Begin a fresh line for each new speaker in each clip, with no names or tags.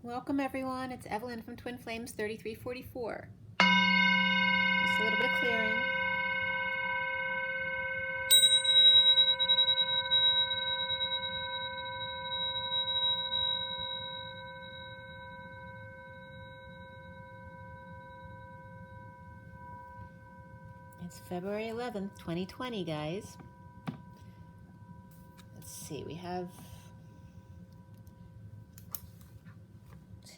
Welcome everyone, it's Evelyn from Twin Flames 3344. Just a little bit of clearing. It's February 11th, 2020, guys. Let's see, we have...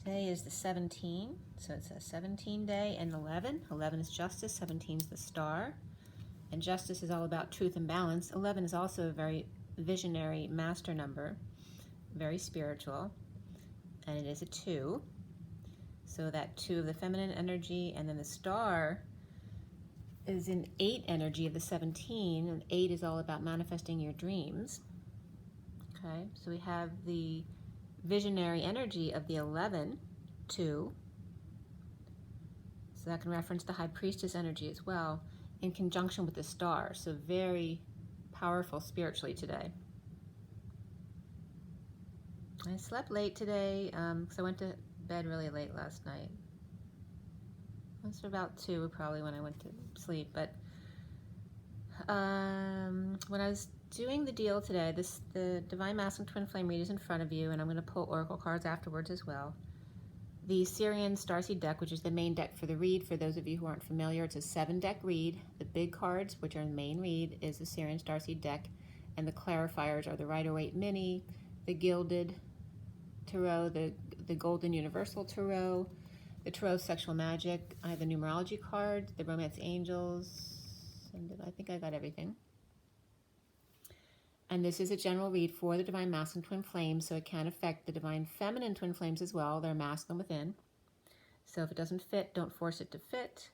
Today is the 17th, so it's a 17 day and 11. 11 is justice, 17 is the star. And justice is all about truth and balance. 11 is also a very visionary master number, very spiritual, and it is a 2. So that 2 of the feminine energy, and then the star is in 8 energy of the 17, and 8 is all about manifesting your dreams. Okay, so we have the visionary energy of the 11, 2. So that can reference the High Priestess energy as well, in conjunction with the star. So very powerful spiritually today. I slept late today because I went to bed really late last night. It was about 2 probably when I went to sleep. But when I was doing the deal today, the Divine Masculine Twin Flame read is in front of you, and I'm going to pull oracle cards afterwards as well. The SIRIAN Starseed deck, which is the main deck for the read, for those of you who aren't familiar, it's a 7-deck read. The big cards, which are in the main read, is the SIRIAN Starseed deck, and the clarifiers are the Rider-Waite Mini, the Gilded Tarot, the Golden Universal Tarot, the Tarot Sexual Magic. I have the Numerology card, the Romance Angels, and I think I got everything. And this is a general read for the Divine Masculine Twin Flames, so it can affect the Divine Feminine Twin Flames as well. They're masculine within. So if it doesn't fit, don't force it to fit.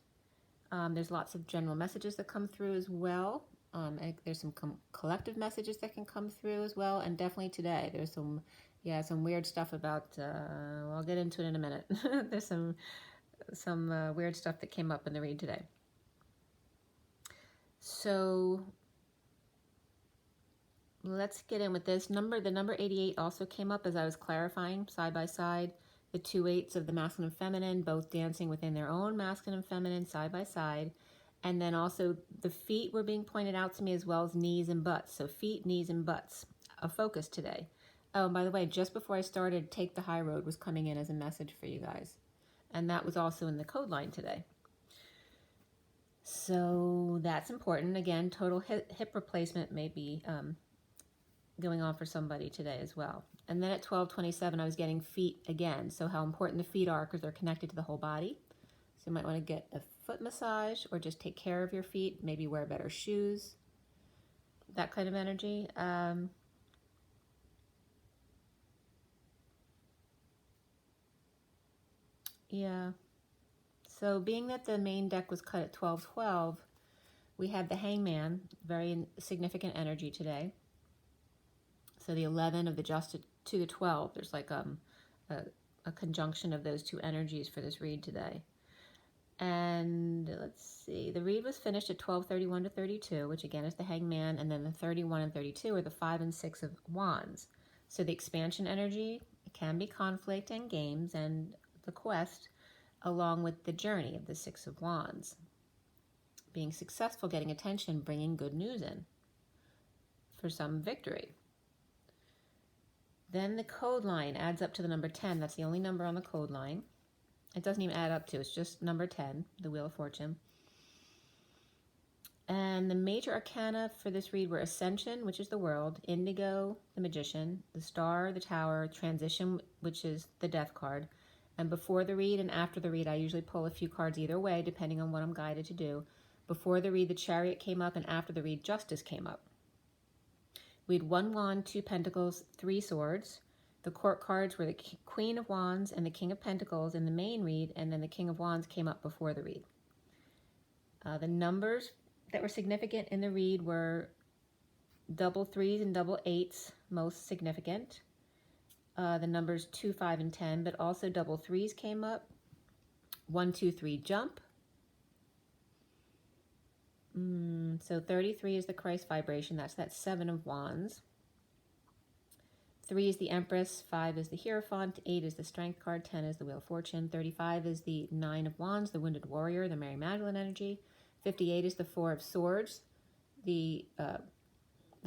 There's lots of general messages that come through as well. There's some collective messages that can come through as well. And definitely today, there's some weird stuff about, well, I'll get into it in a minute. There's some weird stuff that came up in the read today. So let's get in with this. The number 88 also came up as I was clarifying side by side. The 2 8s of the masculine and feminine, both dancing within their own masculine and feminine side by side. And then also the feet were being pointed out to me as well as knees and butts. So feet, knees, and butts, a focus today. Oh, and by the way, just before I started, Take the High Road was coming in as a message for you guys. And that was also in the code line today. So that's important. Again, total hip replacement may be going on for somebody today as well. And then at 12:27, I was getting feet again. So how important the feet are because they're connected to the whole body. So you might want to get a foot massage or just take care of your feet. Maybe wear better shoes. That kind of energy. Yeah. So being that the main deck was cut at 12:12, we have the Hangman, very significant energy today. So the 11 of the Justice to the 12, there's like a conjunction of those 2 energies for this read today. And let's see, the read was finished at 12:31 to 32, which again is the Hangman, and then the 31 and 32 are the 5 and 6 of Wands. So the expansion energy can be conflict and games and the quest, along with the journey of the 6 of Wands. Being successful, getting attention, bringing good news in for some victory. Then the code line adds up to the number 10. That's the only number on the code line. It doesn't even add up to, it's just number 10, the Wheel of Fortune. And the major arcana for this read were Ascension, which is the World, Indigo, the Magician, the Star, the Tower, Transition, which is the Death card. And before the read and after the read, I usually pull a few cards either way, depending on what I'm guided to do. Before the read, the Chariot came up, and after the read, Justice came up. We had 1 Wand, 2 Pentacles, 3 Swords. The Court cards were the Queen of Wands and the King of Pentacles in the main read, and then the King of Wands came up before the read. The numbers that were significant in the read were double 3s and double 8s, most significant. The numbers 2, 5, and 10, but also double 3s came up. 1, 2, 3 jump. So 33 is the Christ vibration. That's that 7 of Wands. 3 is the Empress, 5 is the Hierophant, 8 is the Strength card, 10 is the Wheel of Fortune, 35 is the 9 of Wands, the Wounded Warrior, the Mary Magdalene energy, 58 is the 4 of Swords. The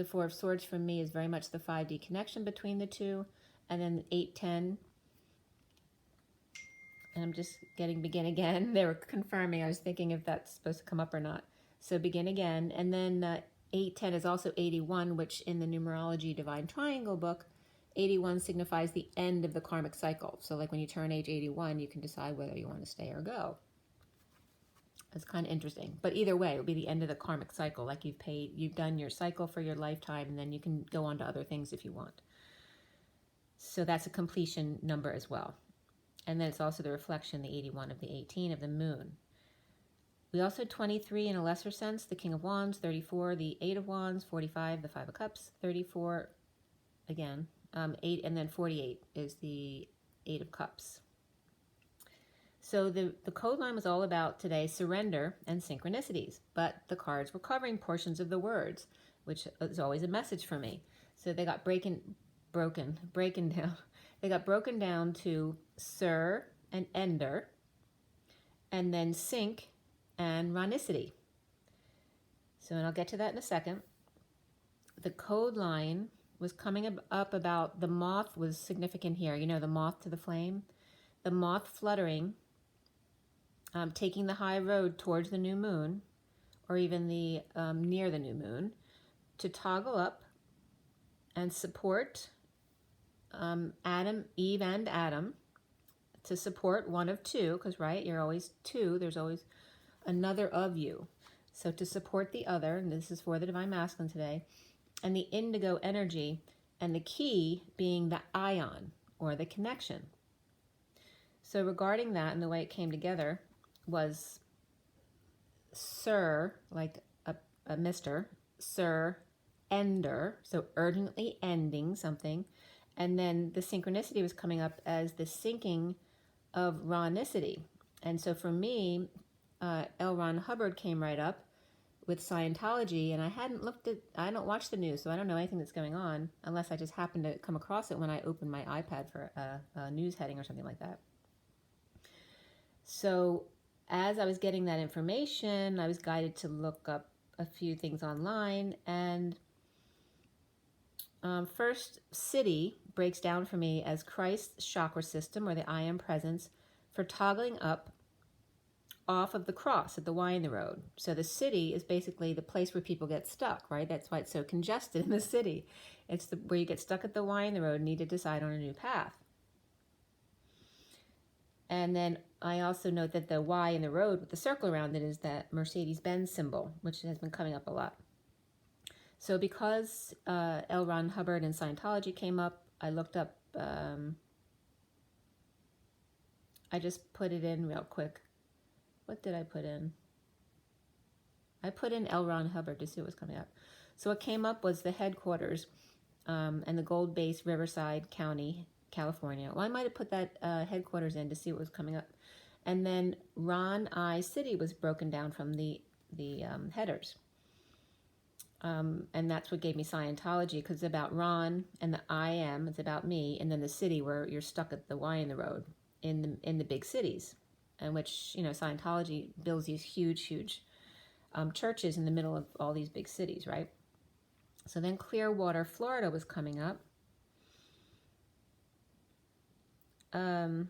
4 of Swords for me is very much the 5D connection between the two, and then 8, 10, and I'm just getting begin again. They were confirming. I was thinking if that's supposed to come up or not. So begin again, and then 8, 10 is also 81, which in the Numerology Divine Triangle book, 81 signifies the end of the karmic cycle. So like when you turn age 81, you can decide whether you want to stay or go. It's kind of interesting. But either way, it will be the end of the karmic cycle. Like you've done your cycle for your lifetime, and then you can go on to other things if you want. So that's a completion number as well. And then it's also the reflection, the 81 of the 18 of the moon. We also had 23 in a lesser sense, the King of Wands, 34, the 8 of Wands, 45, the 5 of Cups, 34, again, 8, and then 48 is the 8 of Cups. So the code line was all about today surrender and synchronicities, but the cards were covering portions of the words, which is always a message for me. So they got broken down. They got broken down to Sir and Ender, and then Sync and Ronicity. So, and I'll get to that in a second. The code line was coming up about the moth was significant here. You know, the moth to the flame. The moth fluttering, taking the high road towards the new moon, or even the near the new moon, to toggle up and support Eve and Adam, to support one of two, because right, you're always two, there's always another of you. So to support the other, and this is for the Divine Masculine today, and the indigo energy, and the key being the ion, or the connection. So regarding that and the way it came together was Sir, like a Mr., Sir, Ender, so urgently ending something. And then the synchronicity was coming up as the syncing of Ronicity. And so for me, L. Ron Hubbard came right up with Scientology, and I don't watch the news, so I don't know anything that's going on unless I just happen to come across it when I open my iPad for a news heading or something like that. So as I was getting that information, I was guided to look up a few things online, and first, City breaks down for me as Christ's chakra system, or the I Am presence, for toggling up off of the cross at the Y in the road. So the city is basically the place where people get stuck, right? That's why it's so congested in the city. It's where you get stuck at the Y in the road and need to decide on a new path. And then I also note that the Y in the road with the circle around it is that Mercedes-Benz symbol, which has been coming up a lot. So because L. Ron Hubbard and Scientology came up, I looked up, I just put it in real quick. What did I put in? I put in L. Ron Hubbard to see what was coming up. So what came up was the headquarters and the Gold Base, Riverside County, California. Well, I might have put that headquarters in to see what was coming up. And then Ron I City was broken down from the headers. And that's what gave me Scientology, because it's about Ron, and the I Am, it's about me, and then the city where you're stuck at the Y in the road in the big cities, in which, you know, Scientology builds these huge churches in the middle of all these big cities, right? So then Clearwater, Florida was coming up in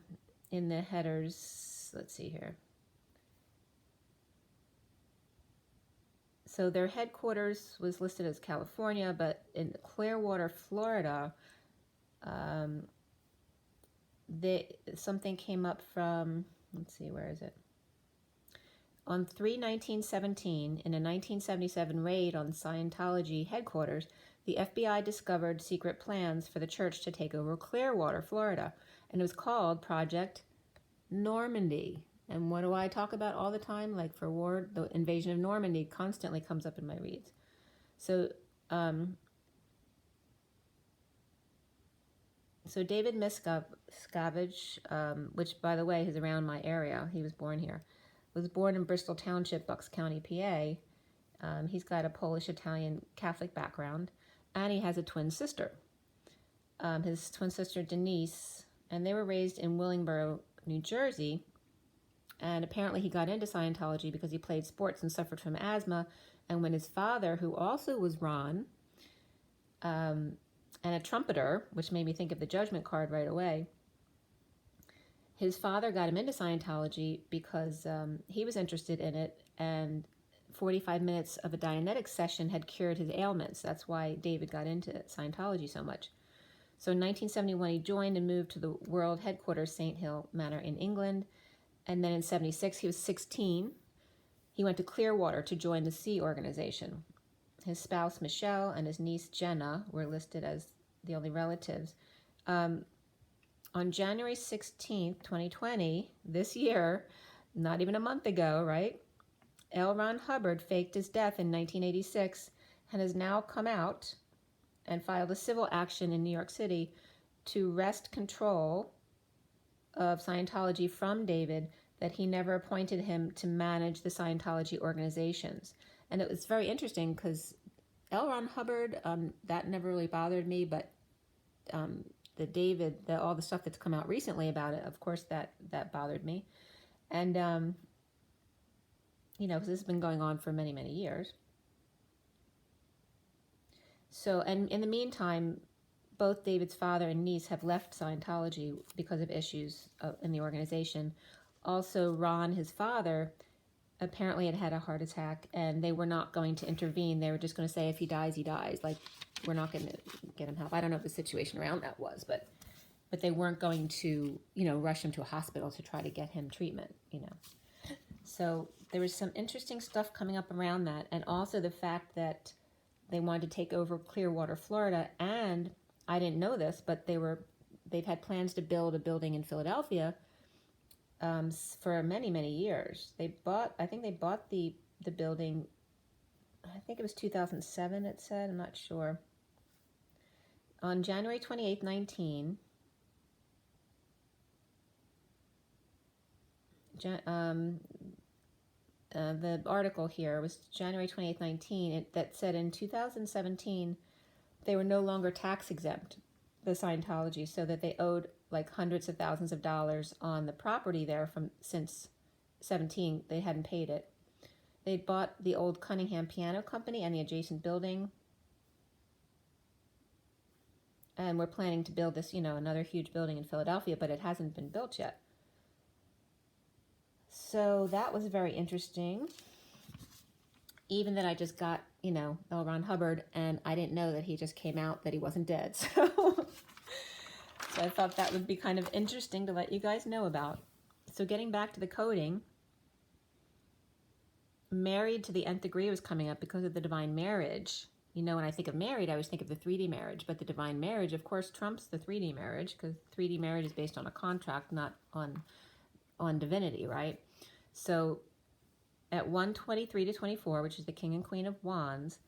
the headers. Let's see here. So their headquarters was listed as California, but in Clearwater, Florida, something came up from, let's see, where is it? On 3/19/17, in a 1977 raid on Scientology headquarters, the FBI discovered secret plans for the church to take over Clearwater, Florida, and it was called Project Normandy. And what do I talk about all the time? Like for war, the invasion of Normandy constantly comes up in my reads. So, so David Miscavige, which by the way is around my area, he was born here, was born in Bristol Township, Bucks County, PA. He's got a Polish-Italian Catholic background, and he has a twin sister. his twin sister Denise, and they were raised in Willingboro, New Jersey. And apparently he got into Scientology because he played sports and suffered from asthma. And when his father, who also was Ron, and a trumpeter, which made me think of the Judgment card right away, his father got him into Scientology because he was interested in it, and 45 minutes of a Dianetics session had cured his ailments. That's why David got into Scientology so much. So in 1971, he joined and moved to the world headquarters, St. Hill Manor in England. And then in 76, he was 16. He went to Clearwater to join the Sea organization. His spouse, Michelle, and his niece, Jenna, were listed as the only relatives. On January 16th, 2020, this year, not even a month ago, right? L. Ron Hubbard faked his death in 1986 and has now come out and filed a civil action in New York City to wrest control of Scientology from David, that he never appointed him to manage the Scientology organizations. And it was very interesting because L. Ron Hubbard, that never really bothered me, but the David, all the stuff that's come out recently about it, of course that bothered me. And, you know, because this has been going on for many, many years. So, and in the meantime, both David's father and niece have left Scientology because of issues in the organization. Also, Ron, his father, apparently had a heart attack, and they were not going to intervene. They were just going to say, if he dies, he dies. Like, we're not going to get him help. I don't know what the situation around that was, but they weren't going to, you know, rush him to a hospital to try to get him treatment, you know. So there was some interesting stuff coming up around that, and also the fact that they wanted to take over Clearwater, Florida, and I didn't know this, but they've had plans to build a building in Philadelphia for many, many years. I think they bought the building, I think it was 2007, it said, I'm not sure. On January 28th, 19, the article here was January 28th, 19, that said in 2017, they were no longer tax exempt, the Scientology, so that they owed like hundreds of thousands of dollars on the property there since 17. They hadn't paid it. They bought the old Cunningham Piano Company and the adjacent building, and we're planning to build this, you know, another huge building in Philadelphia, but it hasn't been built yet. So that was very interesting. Even that I just got, you know, L. Ron Hubbard, and I didn't know that he just came out that he wasn't dead. So I thought that would be kind of interesting to let you guys know about. So getting back to the coding, married to the nth degree was coming up because of the divine marriage. You know, when I think of married, I always think of the 3D marriage, but the divine marriage, of course, trumps the 3D marriage, because 3D marriage is based on a contract, not on divinity, right? So at 123 to 24, which is the King and Queen of Wands,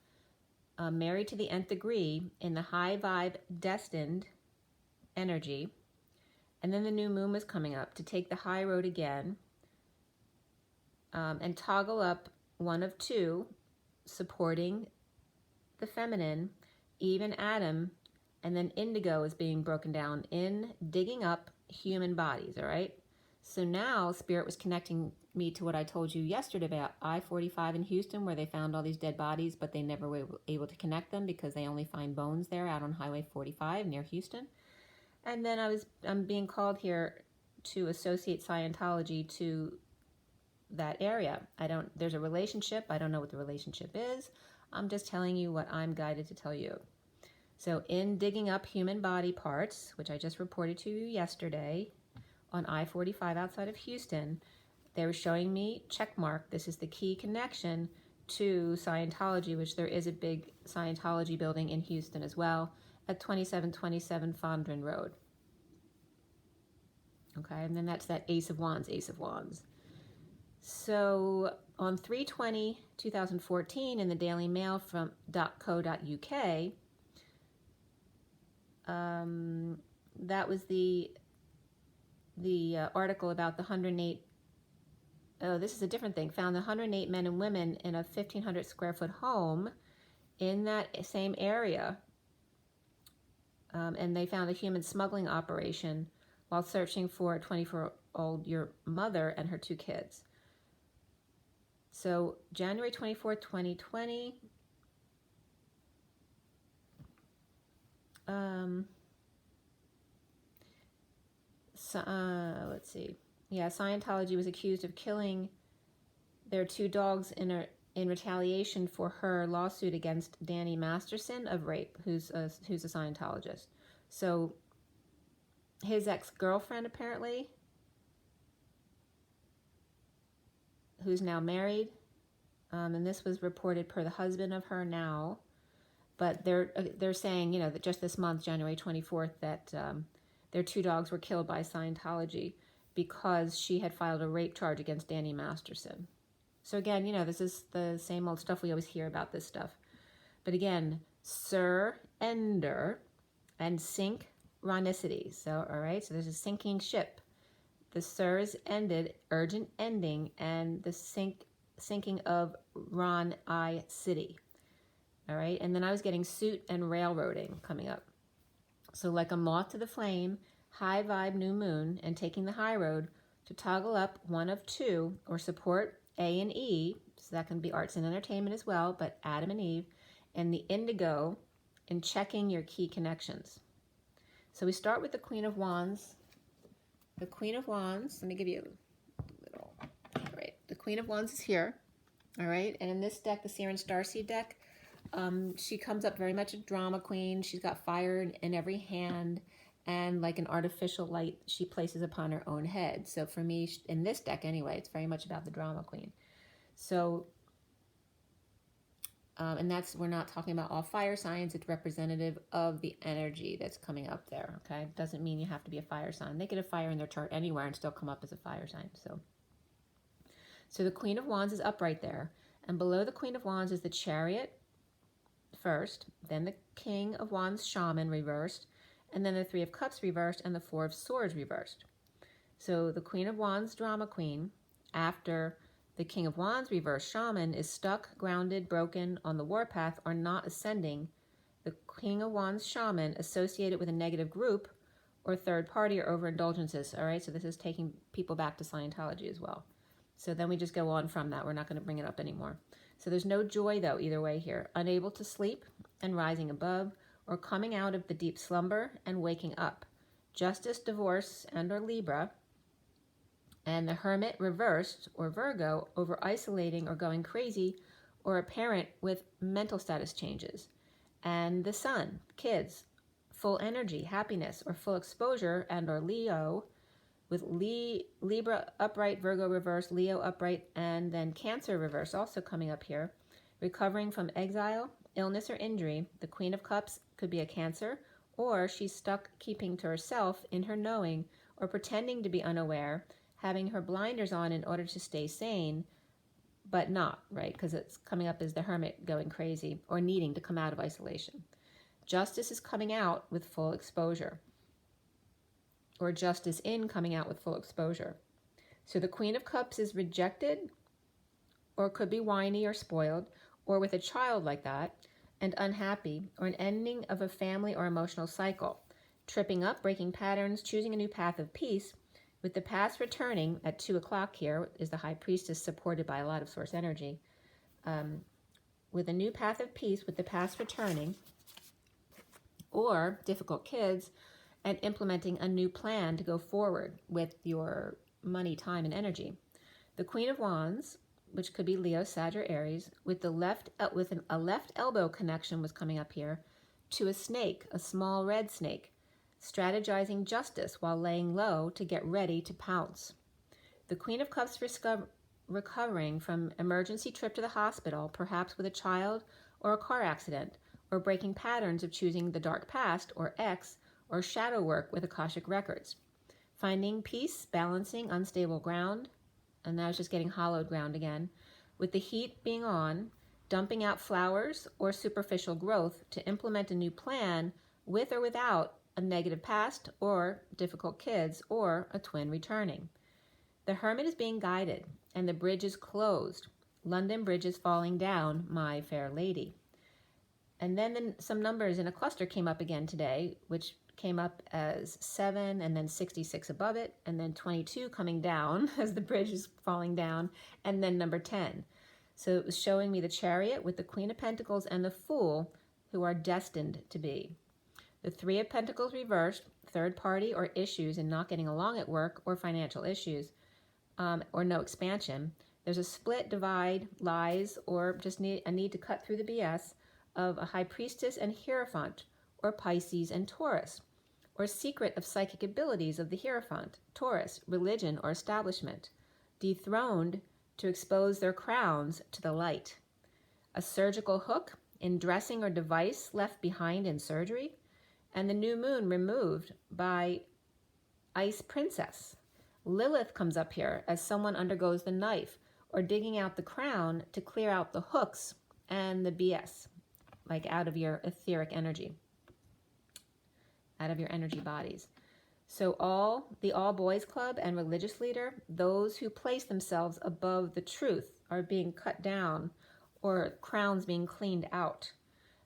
married to the nth degree in the high vibe destined energy, and then the new moon was coming up to take the high road again, and toggle up one of two, supporting the feminine, even Adam, and then indigo is being broken down in digging up human bodies, all right? So now Spirit was connecting me to what I told you yesterday about I-45 in Houston, where they found all these dead bodies, but they never were able to connect them because they only find bones there out on Highway 45 near Houston. And then I'm being called here to associate Scientology to that area. There's a relationship. I don't know what the relationship is. I'm just telling you what I'm guided to tell you. So in digging up human body parts, which I just reported to you yesterday on I-45 outside of Houston, they were showing me check mark. This is the key connection to Scientology, which there is a big Scientology building in Houston as well at 2727 Fondren Road. Okay, and then that's that Ace of Wands, Ace of Wands. So on 3/20/2014 in the Daily Mail from .co.uk, that was the article about the 108. Oh, this is a different thing. Found the 108 men and women in a 1,500 square foot home in that same area. and they found a human smuggling operation while searching for a 24-year-old mother and her 2 kids. So January 24th, 2020, let's see. Yeah, Scientology was accused of killing their 2 dogs in retaliation for her lawsuit against Danny Masterson of rape, who's a Scientologist. So his ex-girlfriend, apparently, who's now married, and this was reported per the husband of her now, but they're saying, you know, that just this month, January 24th, that their 2 dogs were killed by Scientology because she had filed a rape charge against Danny Masterson. So again, you know, this is the same old stuff we always hear about this stuff. But again, surrender and synchronicity. So, all right, so there's a sinking ship. The SIRS ended, urgent ending, and the sinking of Ron I City. All right, and then I was getting suit and railroading coming up. So like a moth to the flame, high vibe new moon, and taking the high road to toggle up one of 2 or support A and E, so that can be arts and entertainment as well, but Adam and Eve, and the indigo in checking your key connections. So we start with the Queen of Wands. The Queen of Wands, let me give you a little, all right, the Queen of Wands is here, all right, and in this deck, the SIRIAN Starseed deck, she comes up very much a drama queen. She's got fire in every hand and like an artificial light she places upon her own head. So for me, in this deck anyway, it's very much about the drama queen. So, and that's, we're not talking about all fire signs. It's representative of the energy that's coming up there, okay? Doesn't mean you have to be a fire sign. They could have fire in their chart anywhere and still come up as a fire sign. So the Queen of Wands is up right there. And below the Queen of Wands is the Chariot first, then the King of Wands Shaman reversed, and then the 3 of Cups reversed, and the 4 of Swords reversed. So the Queen of Wands drama queen, after the King of Wands reverse shaman, is stuck, grounded, broken, on the warpath, or not ascending. The King of Wands shaman associated with a negative group or third party or overindulgences. All right, so this is taking people back to Scientology as well. So then we just go on from that. We're not going to bring it up anymore. So there's no joy, though, either way here. Unable to sleep and rising above, or coming out of the deep slumber and waking up. Justice, divorce, and or Libra. And the Hermit reversed, or Virgo, over isolating or going crazy, or a parent with mental status changes. And the Sun, kids, full energy, happiness, or full exposure, and or Leo, with Libra upright, Virgo reverse, Leo upright, and then Cancer reverse also coming up here. Recovering from exile, illness, or injury, the Queen of Cups could be a Cancer, or she's stuck keeping to herself in her knowing, or pretending to be unaware, having her blinders on in order to stay sane, but not, right? Because it's coming up as the Hermit going crazy, or needing to come out of isolation. Justice is coming out with full exposure, or justice in coming out with full exposure. So the Queen of Cups is rejected, or could be whiny or spoiled, or with a child like that, and unhappy, or an ending of a family or emotional cycle. Tripping up, breaking patterns, choosing a new path of peace, with the past returning at 2 o'clock here is the High Priestess, supported by a lot of source energy. With a new path of peace, with the past returning, or difficult kids, and implementing a new plan to go forward with your money, time, and energy. The Queen of Wands, which could be Leo, Sag, or Aries, with a left elbow connection was coming up here, to a snake, a small red snake, strategizing justice while laying low to get ready to pounce. The Queen of Cups recovering from emergency trip to the hospital, perhaps with a child or a car accident, or breaking patterns of choosing the dark past, or X, or shadow work with Akashic records. Finding peace, balancing unstable ground, and now it's just getting hollowed ground again, with the heat being on, dumping out flowers or superficial growth to implement a new plan with or without a negative past or difficult kids or a twin returning. The Hermit is being guided and the bridge is closed. London Bridge is falling down, my fair lady. And then some numbers in a cluster came up again today, which came up as 7 and then 66 above it, and then 22 coming down as the bridge is falling down, and then number 10. So it was showing me the Chariot with the Queen of Pentacles and the Fool, who are destined to be. The Three of Pentacles reversed, third party or issues and not getting along at work or financial issues, or no expansion. There's a split, divide, lies, or just a need to cut through the BS of a High Priestess and Hierophant, or Pisces and Taurus, or secret of psychic abilities of the Hierophant, Taurus, religion or establishment, dethroned to expose their crowns to the light. A surgical hook in dressing or device left behind in surgery, and the new moon removed by Ice Princess. Lilith comes up here as someone undergoes the knife or digging out the crown to clear out the hooks and the BS, like out of your etheric energy, out of your energy bodies. So the all boys club and religious leader, those who place themselves above the truth, are being cut down or crowns being cleaned out.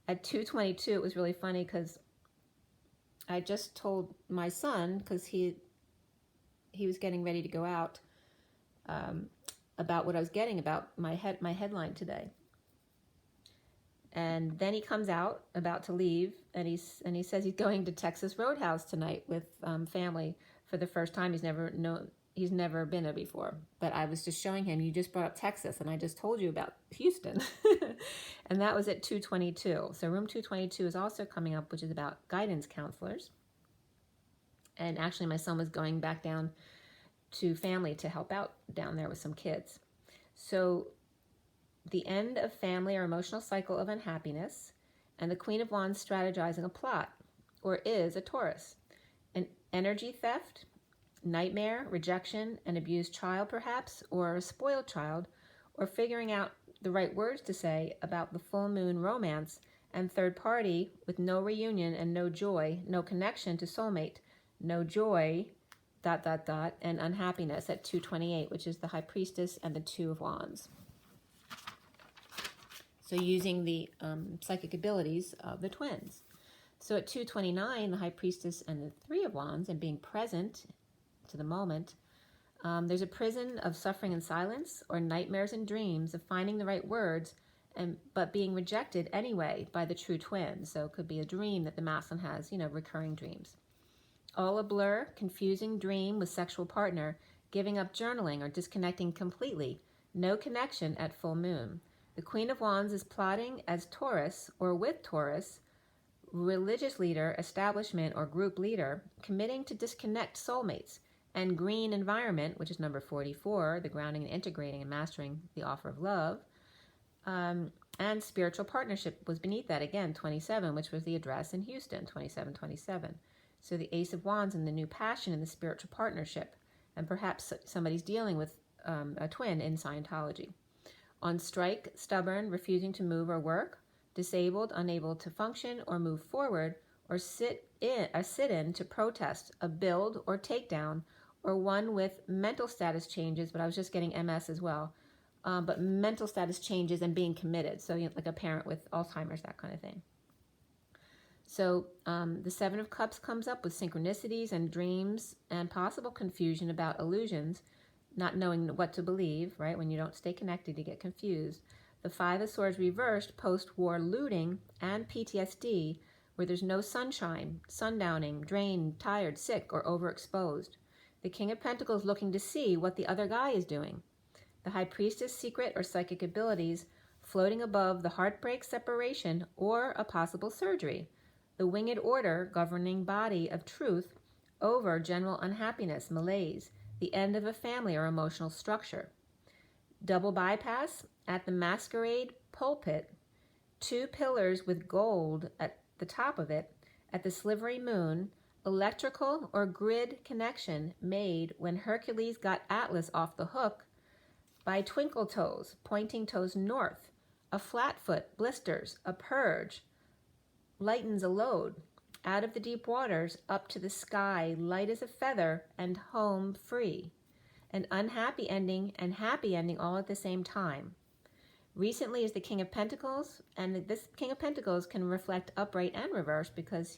At 2:22, it was really funny because I just told my son, because he was getting ready to go out, about what I was getting about my headline today. And then he comes out, about to leave, and he says he's going to Texas Roadhouse tonight with family for the first time. He's never been there before. But I was just showing him, you just brought up Texas, and I just told you about Houston. And that was at 2:22. So room 222 is also coming up, which is about guidance counselors. And actually my son was going back down to family to help out down there with some kids. So the end of family or emotional cycle of unhappiness, and the Queen of Wands strategizing a plot, or is a Taurus. An energy theft, nightmare, rejection, an abused child perhaps, or a spoiled child, or figuring out the right words to say about the full moon romance and third party with no reunion and no joy, no connection to soulmate, no joy, ... and unhappiness at 2:28, which is the High Priestess and the Two of Wands. So using the psychic abilities of the twins. So at 2:29, the High Priestess and the Three of Wands, and being present to the moment, there's a prison of suffering and silence, or nightmares and dreams of finding the right words, but being rejected anyway by the true twin. So it could be a dream that the masculine has, recurring dreams. All a blur, confusing dream with sexual partner, giving up journaling or disconnecting completely, no connection at full moon. The Queen of Wands is plotting as Taurus or with Taurus, religious leader, establishment, or group leader, committing to disconnect soulmates, and green environment, which is number 44, the grounding and integrating and mastering the offer of love, and spiritual partnership was beneath that, again, 27, which was the address in Houston, 2727. So the Ace of Wands and the new passion in the spiritual partnership, and perhaps somebody's dealing with a twin in Scientology. On strike, stubborn, refusing to move or work, disabled, unable to function or move forward, or sit in to protest a build or takedown, or one with mental status changes, but I was just getting MS as well, but mental status changes and being committed, so like a parent with Alzheimer's, that kind of thing. So the Seven of Cups comes up with synchronicities and dreams and possible confusion about illusions, not knowing what to believe, right? When you don't stay connected, you get confused. The Five of Swords reversed, post-war looting and PTSD, where there's no sunshine, sundowning, drained, tired, sick, or overexposed. The King of Pentacles looking to see what the other guy is doing. The High Priestess, secret or psychic abilities, floating above the heartbreak, separation, or a possible surgery. The Winged Order, governing body of truth, over general unhappiness, malaise, the end of a family or emotional structure. Double bypass at the masquerade pulpit, two pillars with gold at the top of it, at the slivery moon, electrical or grid connection made when Hercules got Atlas off the hook by twinkle toes, pointing toes north, a flat foot, blisters, a purge, lightens a load, out of the deep waters, up to the sky, light as a feather, and home free. An unhappy ending and happy ending all at the same time. Recently is the King of Pentacles, and this King of Pentacles can reflect upright and reverse because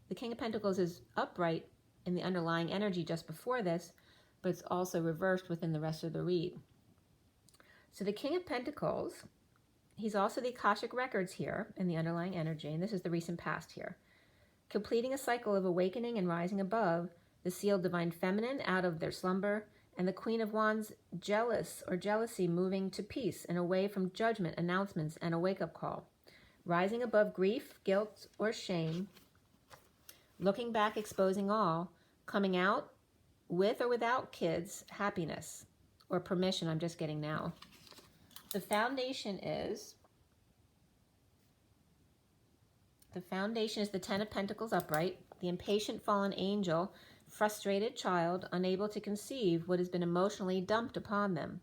the King of Pentacles is upright in the underlying energy just before this, but it's also reversed within the rest of the read. So the King of Pentacles, he's also the Akashic Records here in the underlying energy, and this is the recent past here. Completing a cycle of awakening and rising above, the sealed divine feminine out of their slumber, and the Queen of Wands jealous or jealousy moving to peace and away from judgment, announcements, and a wake-up call. Rising above grief, guilt, or shame, looking back, exposing all, coming out with or without kids, happiness, or permission I'm just getting now. The foundation is the Ten of Pentacles upright, the impatient fallen angel, frustrated child, unable to conceive what has been emotionally dumped upon them.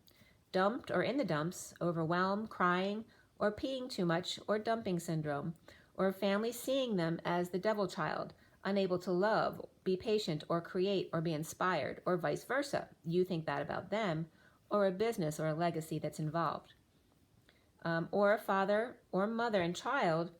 Dumped or in the dumps, overwhelmed, crying, or peeing too much, or dumping syndrome, or a family seeing them as the devil child, unable to love, be patient, or create, or be inspired, or vice versa. You think that about them, or a business or a legacy that's involved. Or a father or mother and child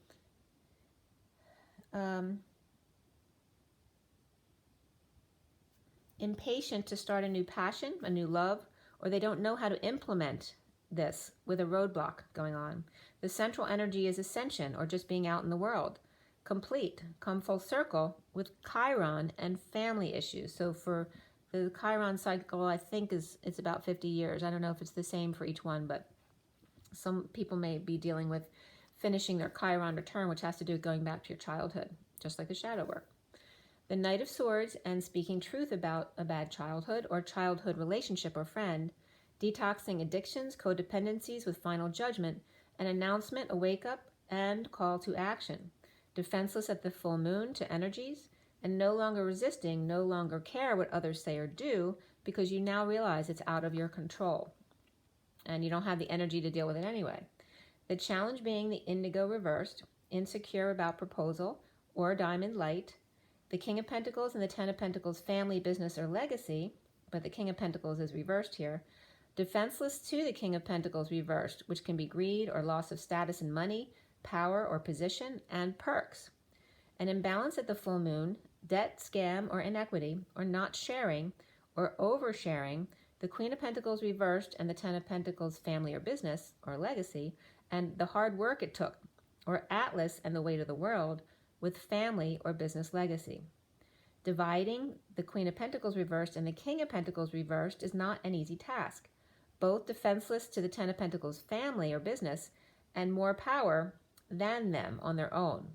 impatient to start a new passion, a new love, or they don't know how to implement this with a roadblock going on. The central energy is ascension, or just being out in the world. Complete, come full circle with Chiron and family issues. So for the Chiron cycle, I think it's about 50 years. I don't know if it's the same for each one, but some people may be dealing with finishing their Chiron return, which has to do with going back to your childhood, just like the shadow work. The Knight of Swords and speaking truth about a bad childhood or childhood relationship or friend, detoxing addictions, codependencies with final judgment, an announcement, a wake-up, and call to action. Defenseless at the full moon to energies, and no longer resisting, no longer care what others say or do, because you now realize it's out of your control, and you don't have the energy to deal with it anyway. The challenge being the indigo reversed, insecure about proposal, or diamond light, the King of Pentacles and the Ten of Pentacles family, business, or legacy, but the King of Pentacles is reversed here. Defenseless to the King of Pentacles reversed, which can be greed or loss of status and money, power or position, and perks. An imbalance at the full moon, debt, scam, or inequity, or not sharing, or oversharing, the Queen of Pentacles reversed and the Ten of Pentacles family or business, or legacy, and the hard work it took, or Atlas and the weight of the world, with family or business legacy. Dividing the Queen of Pentacles reversed and the King of Pentacles reversed is not an easy task. Both defenseless to the Ten of Pentacles family or business, and more power than them on their own.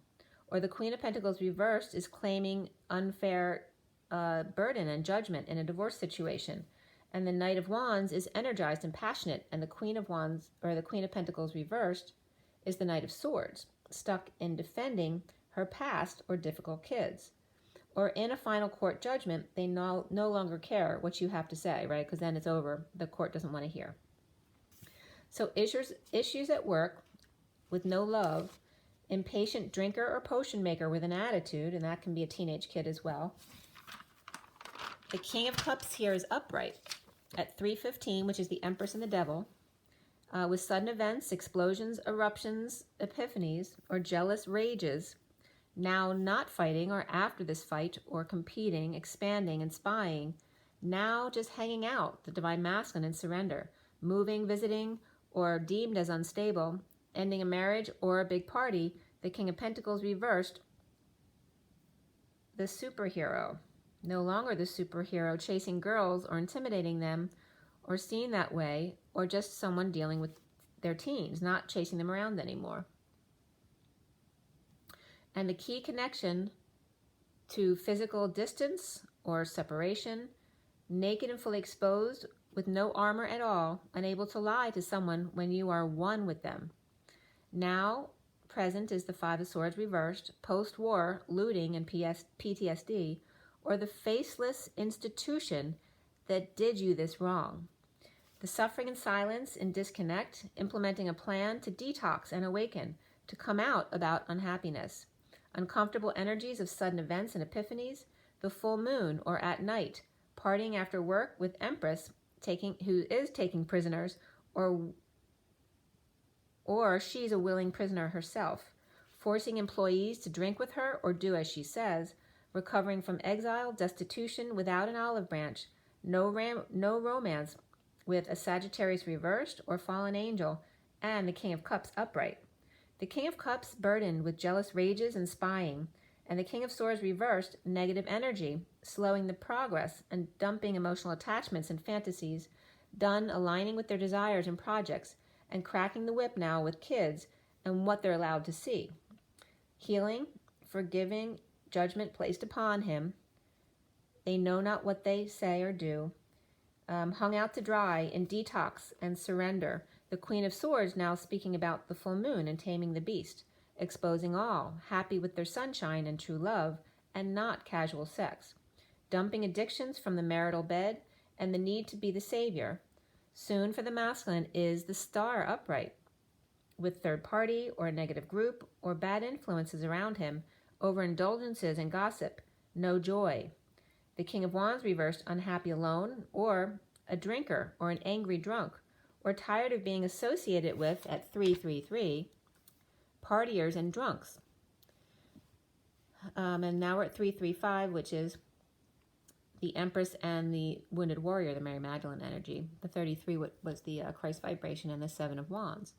Or the Queen of Pentacles reversed is claiming unfair burden and judgment in a divorce situation. And the Knight of Wands is energized and passionate, and the Queen of Wands, or the Queen of Pentacles reversed, is the Knight of Swords, stuck in defending her past or difficult kids. Or in a final court judgment, they no longer care what you have to say, right? Because then it's over. The court doesn't want to hear. So issues at work with no love, impatient drinker or potion maker with an attitude, and that can be a teenage kid as well. The King of Cups here is upright at 315, which is the Empress and the Devil, with sudden events, explosions, eruptions, epiphanies, or jealous rages, now not fighting or after this fight or competing, expanding and spying, now just hanging out, the Divine Masculine and surrender, moving, visiting, or deemed as unstable, ending a marriage or a big party, the King of Pentacles reversed, the superhero, no longer the superhero chasing girls or intimidating them or seen that way, or just someone dealing with their teens, not chasing them around anymore. And the key connection to physical distance or separation, naked and fully exposed with no armor at all, unable to lie to someone when you are one with them. Now present is the Five of Swords reversed, post-war looting and PTSD, or the faceless institution that did you this wrong. The suffering and silence and disconnect, implementing a plan to detox and awaken, to come out about unhappiness. Uncomfortable energies of sudden events and epiphanies, the full moon or at night, partying after work with Empress who is taking prisoners or or she's a willing prisoner herself, forcing employees to drink with her or do as she says, recovering from exile, destitution without an olive branch, no romance with a Sagittarius reversed or fallen angel, and the King of Cups upright. The King of Cups burdened with jealous rages and spying, and the King of Swords reversed, negative energy, slowing the progress and dumping emotional attachments and fantasies, done aligning with their desires and projects, and cracking the whip now with kids and what they're allowed to see. Healing, forgiving, judgment placed upon him. They know not what they say or do. Hung out to dry in detox and surrender. The Queen of Swords now speaking about the full moon and taming the beast, exposing all, happy with their sunshine and true love, and not casual sex. Dumping addictions from the marital bed and the need to be the savior. Soon for the masculine is the Star upright, with third party or a negative group or bad influences around him, overindulgences and gossip, no joy. The King of Wands reversed, unhappy alone, or a drinker or an angry drunk, or tired of being associated with, at 333, partiers and drunks. And now we're at 335, which is the Empress and the Wounded Warrior, the Mary Magdalene energy. The 33 was the Christ vibration, and the 7 of Wands.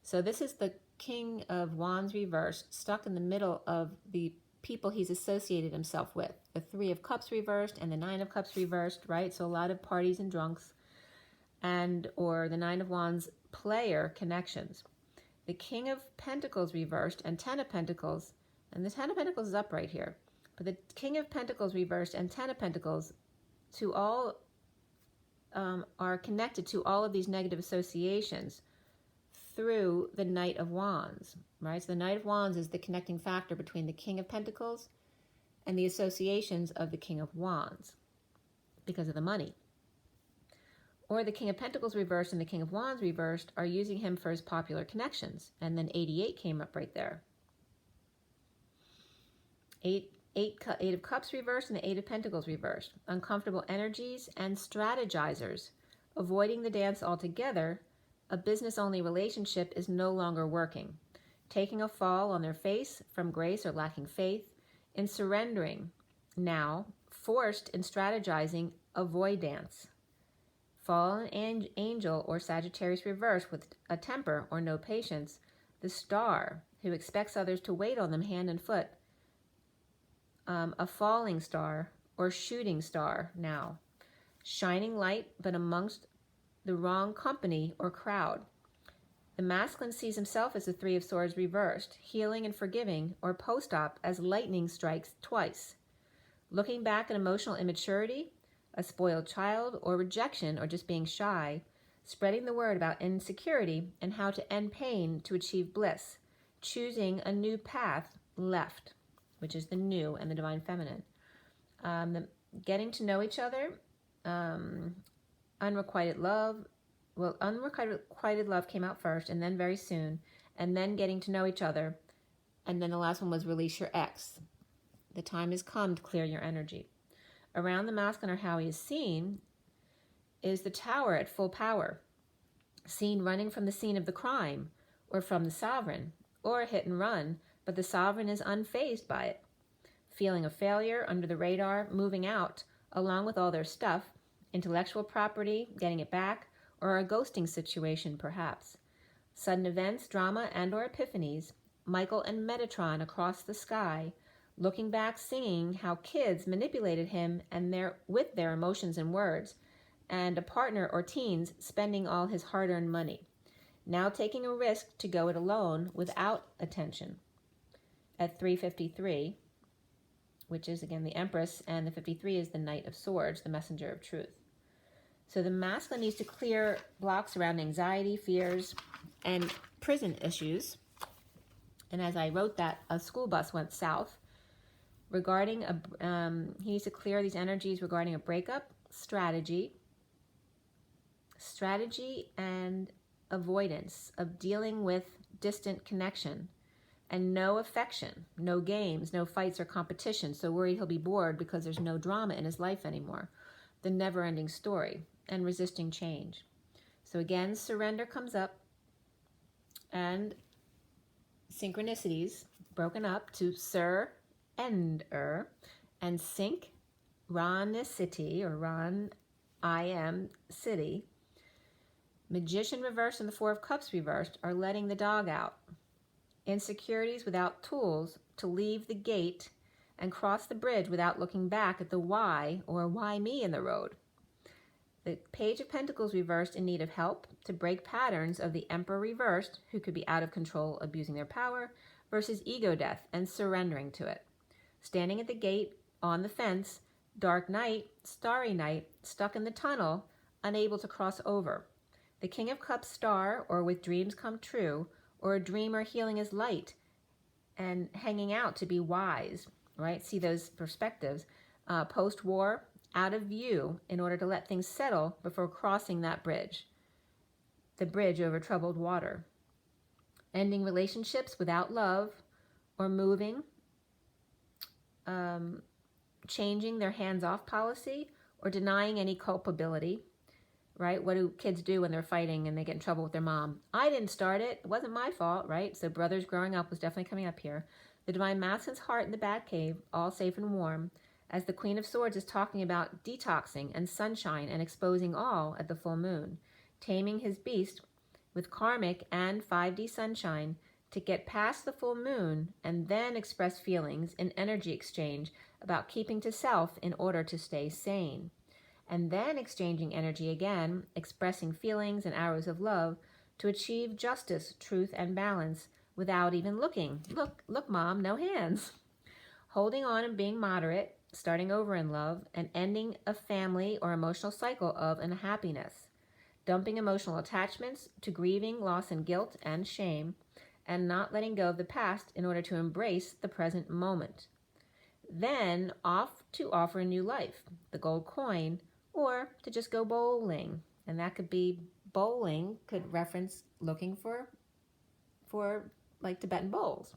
So this is the King of Wands reversed, stuck in the middle of the people he's associated himself with. The 3 of Cups reversed and the 9 of Cups reversed, right? So a lot of parties and drunks, or the 9 of Wands player connections. The King of Pentacles reversed and 10 of Pentacles, and the 10 of Pentacles is up right here. But the King of Pentacles reversed and 10 of Pentacles to all are connected to all of these negative associations through the Knight of Wands, right? So the Knight of Wands is the connecting factor between the King of Pentacles and the associations of the King of Wands because of the money. Or the King of Pentacles reversed and the King of Wands reversed are using him for his popular connections. And then 88 came up right there. Eight of Cups reversed and the 8 of Pentacles reversed. Uncomfortable energies and strategizers. Avoiding the dance altogether. A business-only relationship is no longer working. Taking a fall on their face from grace or lacking faith. In surrendering now. Forced in strategizing avoidance. Fallen angel or Sagittarius reverse with a temper or no patience. The Star, who expects others to wait on them hand and foot. A falling star or shooting star now. Shining light, but amongst the wrong company or crowd. The masculine sees himself as the 3 of Swords reversed, healing and forgiving, or post-op as lightning strikes twice. Looking back at emotional immaturity, a spoiled child, or rejection, or just being shy, spreading the word about insecurity and how to end pain to achieve bliss, choosing a new path left, which is the new and the divine feminine. Getting to know each other, unrequited love. Well, unrequited love came out first, and then very soon, and then getting to know each other, and then the last one was release your ex. The time has come to clear your energy. Around the masculine, or how he is seen, is the Tower at full power, seen running from the scene of the crime, or from the sovereign, or a hit and run, but the sovereign is unfazed by it. Feeling a failure, under the radar, moving out, along with all their stuff, intellectual property, getting it back, or a ghosting situation perhaps. Sudden events, drama, and or epiphanies, Michael and Metatron across the sky, looking back singing how kids manipulated him and with their emotions and words, and a partner or teens spending all his hard-earned money. Now taking a risk to go it alone without attention. At 353, which is again the Empress, and the 53 is the Knight of Swords, the messenger of truth. So the masculine needs to clear blocks around anxiety, fears, and prison issues. And as I wrote that, a school bus went south. Regarding he needs to clear these energies regarding a breakup, strategy, and avoidance of dealing with distant connection, and no affection, no games, no fights or competition. So worried he'll be bored because there's no drama in his life anymore. The never-ending story, and resisting change. So again, surrender comes up. and synchronicities broken up to Sir and synchronicity, or Ron I am city. Magician reversed and the Four of Cups reversed are letting the dog out. Insecurities without tools to leave the gate and cross the bridge without looking back at the why, or why me, in the road. The Page of Pentacles reversed in need of help to break patterns of the Emperor reversed, who could be out of control, abusing their power, versus ego death and surrendering to it. Standing at the gate, on the fence, dark night, starry night, stuck in the tunnel, unable to cross over. The King of Cups star, or with dreams come true, or a dreamer healing his light and hanging out to be wise, right? See those perspectives. Post-war, out of view in order to let things settle before crossing that bridge, the bridge over troubled water. Ending relationships without love, or moving, changing their hands-off policy, or denying any culpability, right? What do kids do when they're fighting and they get in trouble with their mom? I didn't start it. It wasn't my fault, right? So brothers growing up was definitely coming up here. The Divine Masculine's heart in the Batcave, all safe and warm, as the Queen of Swords is talking about detoxing and sunshine and exposing all at the full moon, taming his beast with karmic and 5D sunshine to get past the full moon and then express feelings in energy exchange about keeping to self in order to stay sane. And then exchanging energy again, expressing feelings and arrows of love to achieve justice, truth, and balance without even looking. Look, Mom, no hands. Holding on and being moderate, starting over in love, and ending a family or emotional cycle of unhappiness. Dumping emotional attachments to grieving, loss, and guilt and shame, and not letting go of the past in order to embrace the present moment. Then off to offer a new life, the gold coin, or to just go bowling. And that could be, bowling could reference looking for like Tibetan bowls.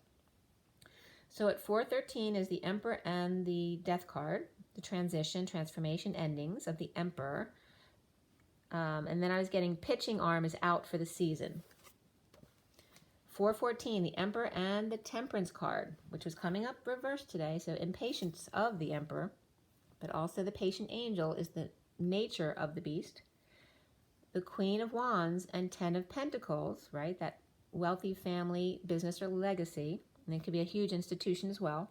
So at 413 is the Emperor and the Death card, the transition, transformation, endings of the Emperor. And then I was getting pitching arm is out for the season. 414, the Emperor and the Temperance card, which was coming up reversed today. So impatience of the Emperor, but also the patient angel is the nature of the beast. The Queen of Wands and 10 of Pentacles, right? That wealthy family, business, or legacy. And it could be a huge institution as well.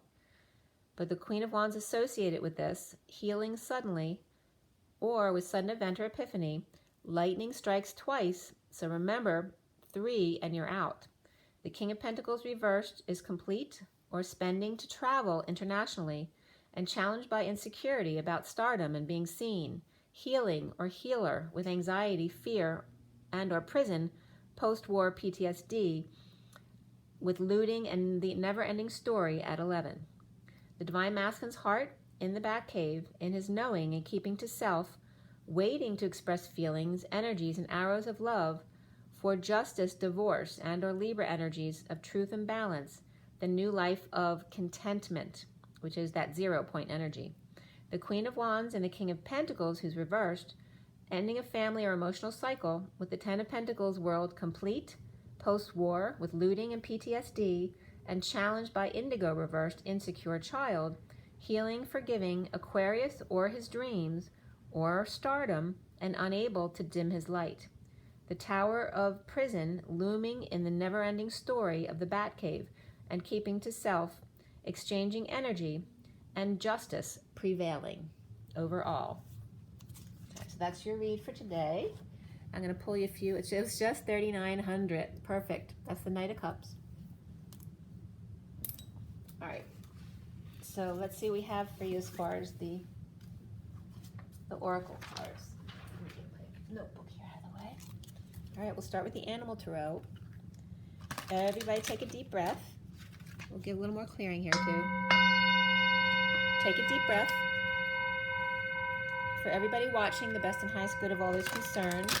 But the Queen of Wands associated with this, healing suddenly, or with sudden event or epiphany, lightning strikes twice. So remember, 3 and you're out. The King of Pentacles reversed is complete or spending to travel internationally and challenged by insecurity about stardom and being seen, healing or healer with anxiety, fear, and or prison, post-war PTSD, with looting and the never-ending story at 11. The Divine Masculine's heart in the Batcave, in his knowing and keeping to self, waiting to express feelings, energies, and arrows of love for justice, divorce, and or Libra energies of truth and balance, the new life of contentment, which is that 0 point energy. The Queen of Wands and the King of Pentacles, who's reversed, ending a family or emotional cycle with the 10 of Pentacles world complete, post-war with looting and PTSD, and challenged by indigo reversed, insecure child, healing, forgiving, Aquarius or his dreams, or stardom, and unable to dim his light. The Tower of Prison looming in the never-ending story of the Batcave, and keeping to self, exchanging energy, and justice prevailing over all. Okay, so that's your read for today. I'm going to pull you a few. It's just 3,900. Perfect. That's the Knight of Cups. All right. So let's see what we have for you as far as the Oracle cards. Let me get my notebook here out of the way. All right, we'll start with the Animal Tarot. Everybody take a deep breath. We'll give a little more clearing here too. Take a deep breath. For everybody watching, the best and highest good of all those concerned.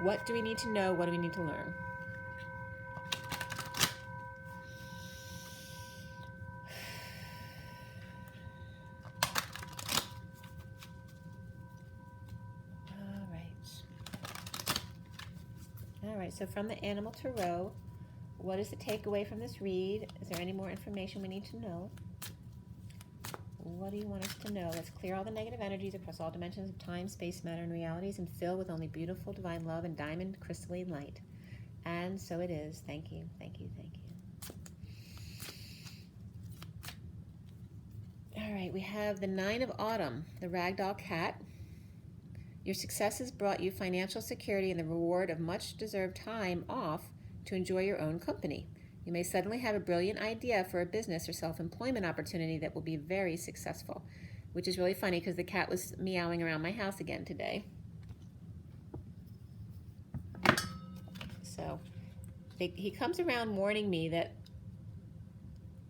What do we need to know? What do we need to learn? All right, so from the Animal Tarot, what is the takeaway from this read? Is there any more information we need to know? What do you want us to know? Let's clear all the negative energies across all dimensions of time, space, matter, and realities, and fill with only beautiful divine love and diamond crystalline light. And so it is. Thank you, thank you, thank you. All right, we have the 9 of Autumn, the ragdoll cat. Your successes brought you financial security and the reward of much deserved time off to enjoy your own company. You may suddenly have a brilliant idea for a business or self-employment opportunity that will be very successful, which is really funny because the cat was meowing around my house again today. So he comes around warning me that,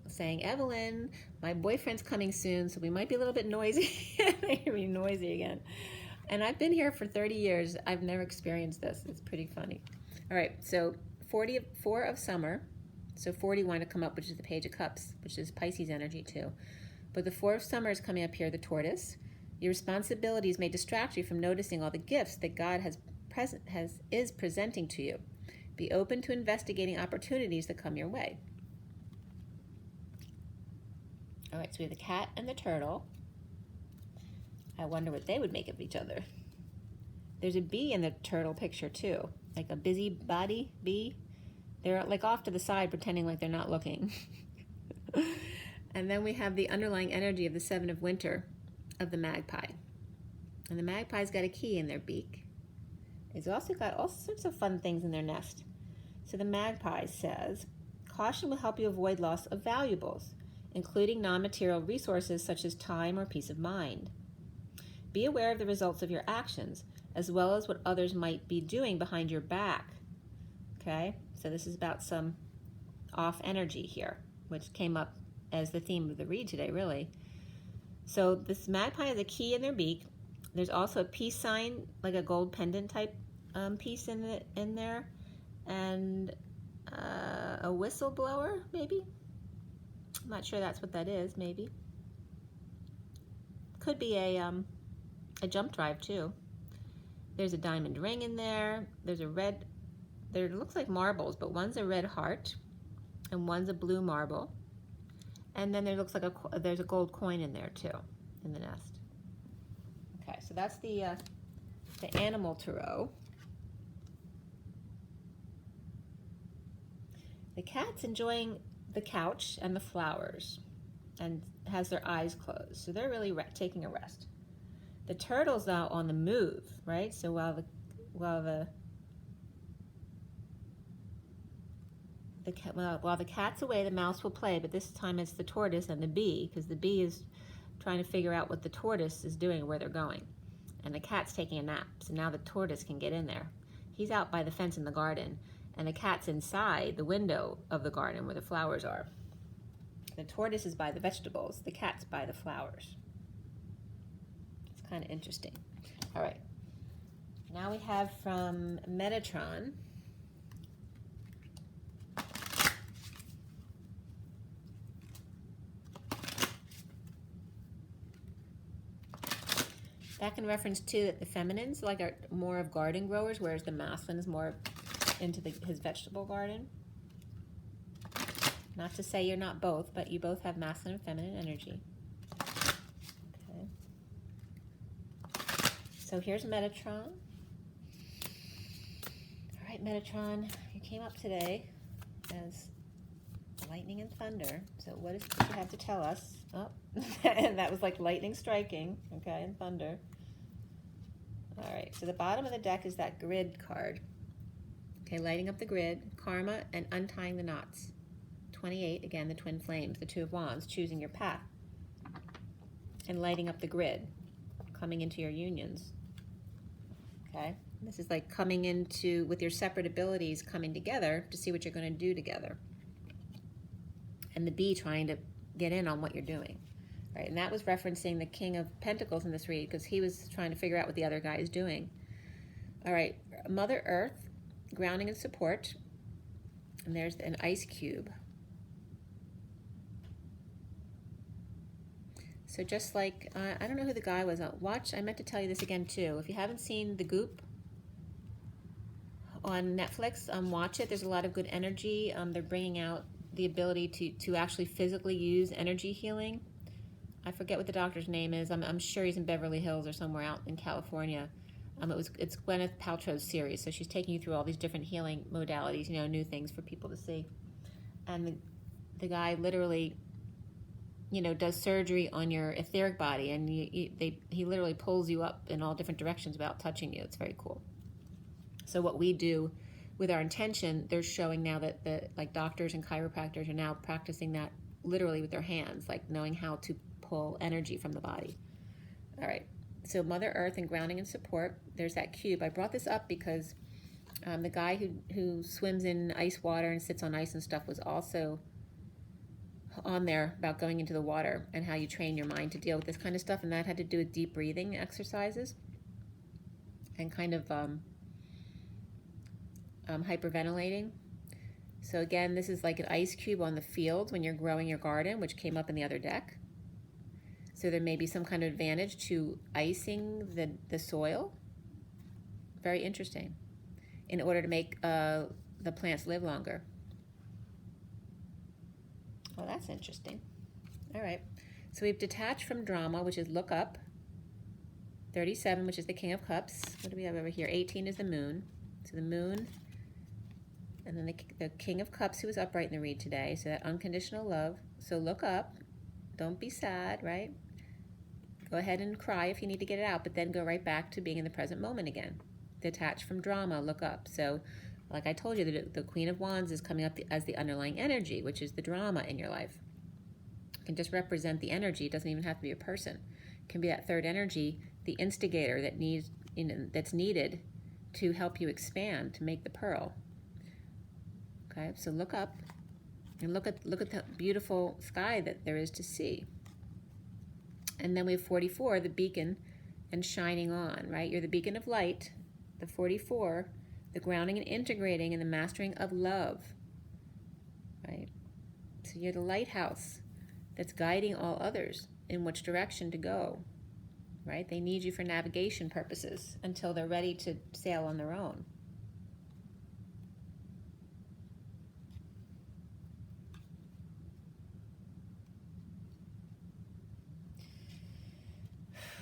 saying, Evelyn, my boyfriend's coming soon, so we might be a little bit noisy. They're gonna be noisy again. And I've been here for 30 years. I've never experienced this. It's pretty funny. All right, so 4 of summer. So 40 want to come up, which is the Page of Cups, which is Pisces energy too. But the 4 of summer is coming up here, the Tortoise. Your responsibilities may distract you from noticing all the gifts that God is presenting to you. Be open to investigating opportunities that come your way. All right, so we have the cat and the turtle. I wonder what they would make of each other. There's a bee in the turtle picture too, like a busybody bee. They're like off to the side pretending like they're not looking. And then we have the underlying energy of the 7 of winter of the magpie. And the magpie's got a key in their beak. It's also got all sorts of fun things in their nest. So the magpie says, caution will help you avoid loss of valuables, including non-material resources such as time or peace of mind. Be aware of the results of your actions, as well as what others might be doing behind your back. Okay, so this is about some off energy here, which came up as the theme of the read today, really. So this magpie has a key in their beak. There's also a peace sign, like a gold pendant type piece in there, and a whistleblower, maybe. I'm not sure that's what that is. Maybe could be a jump drive too. There's a diamond ring in there. There's a red. There looks like marbles, but one's a red heart, and one's a blue marble. And then there looks like there's a gold coin in there too, in the nest. Okay, so that's the animal tarot. The cat's enjoying the couch and the flowers, and has their eyes closed, so they're really taking a rest. The turtle's now on the move, right? So while the cat's away, the mouse will play, but this time it's the tortoise and the bee, because the bee is trying to figure out what the tortoise is doing, where they're going. And the cat's taking a nap, so now the tortoise can get in there. He's out by the fence in the garden, and the cat's inside the window of the garden where the flowers are. The tortoise is by the vegetables, the cat's by the flowers. It's kind of interesting. All right, now we have from Metatron, back in reference to that the feminines are more of garden growers, whereas the masculine is more into his vegetable garden. Not to say you're not both, but you both have masculine and feminine energy. Okay. So here's Metatron. All right, Metatron, you came up today as lightning and thunder. So what is what you have to tell us? Oh, and that was like lightning striking, okay, and thunder. All right, so the bottom of the deck is that grid card. Okay, lighting up the grid, karma, and untying the knots. 28, again, the twin flames, the 2 of wands, choosing your path. And lighting up the grid, coming into your unions. Okay, this is like coming into, with your separate abilities, coming together to see what you're going to do together. And the bee trying to get in on what you're doing. Right, and that was referencing the King of Pentacles in this read, because he was trying to figure out what the other guy is doing. All right, Mother Earth, grounding and support. And there's an ice cube. So just like, I don't know who the guy was. Watch, I meant to tell you this again too. If you haven't seen The Goop, on Netflix. Watch it. There's a lot of good energy. They're bringing out the ability to actually physically use energy healing. I forget what the doctor's name is. I'm sure he's in Beverly Hills or somewhere out in California. It's Gwyneth Paltrow's series, so she's taking you through all these different healing modalities, you know, new things for people to see. And the guy literally, you know, does surgery on your etheric body, and he literally pulls you up in all different directions without touching you. It's very cool. So what we do with our intention, they're showing now that like doctors and chiropractors are now practicing that literally with their hands, like knowing how to pull energy from the body. All right. So Mother Earth and grounding and support. There's that cube. I brought this up because the guy who swims in ice water and sits on ice and stuff was also on there about going into the water and how you train your mind to deal with this kind of stuff. And that had to do with deep breathing exercises and kind of hyperventilating. So again, this is like an ice cube on the field when you're growing your garden, which came up in the other deck. So there may be some kind of advantage to icing the soil. Very interesting. In order to make the plants live longer. Well, that's interesting. All right. So we've detached from drama, which is look up. 37, which is the King of Cups. What do we have over here? 18 is the moon. So the moon. And then the King of Cups, who was upright in the read today. So that unconditional love. So look up. Don't be sad, right? Go ahead and cry if you need to get it out, but then go right back to being in the present moment again. Detach from drama, look up. So like I told you, the Queen of Wands is coming up as the underlying energy, which is the drama in your life. It can just represent the energy. It doesn't even have to be a person. It can be that third energy, the instigator that needs, you know, that's needed to help you expand, to make the pearl. Okay, so look up and look at the beautiful sky that there is to see. And then we have 44, the beacon and shining on, right? You're the beacon of light. The 44, the grounding and integrating and the mastering of love, right? So you're the lighthouse that's guiding all others in which direction to go, right? They need you for navigation purposes until they're ready to sail on their own.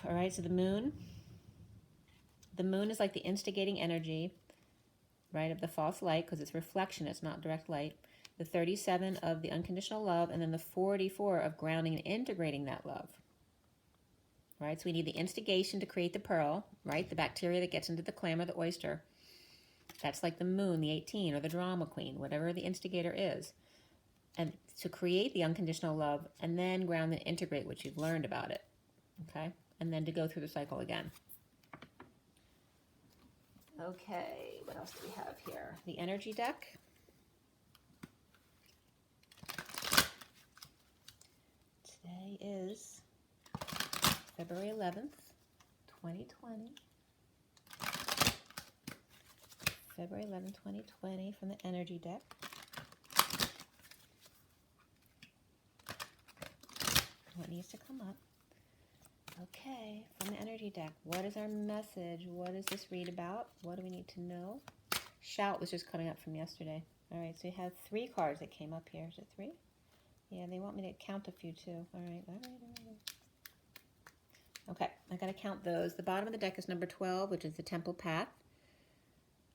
All right, so the moon is like the instigating energy, right, of the false light, because it's reflection, it's not direct light. The 37 of the unconditional love, and then the 44 of grounding and integrating that love, right? So we need the instigation to create the pearl, right? The bacteria that gets into the clam or the oyster. That's like the moon, the 18, or the drama queen, whatever the instigator is. And to create the unconditional love, and then ground and integrate what you've learned about it, okay? And then to go through the cycle again. Okay, what else do we have here? The energy deck. Today is February 11th, 2020. February 11th, 2020 from the energy deck. What needs to come up? Okay, from the energy deck, what is our message? What does this read about? What do we need to know? Shout was just coming up from yesterday. All right, so we have 3 cards that came up here. Is it 3? Yeah, they want me to count a few too. All right. Okay, I got to count those. The bottom of the deck is number 12, which is the Temple Path.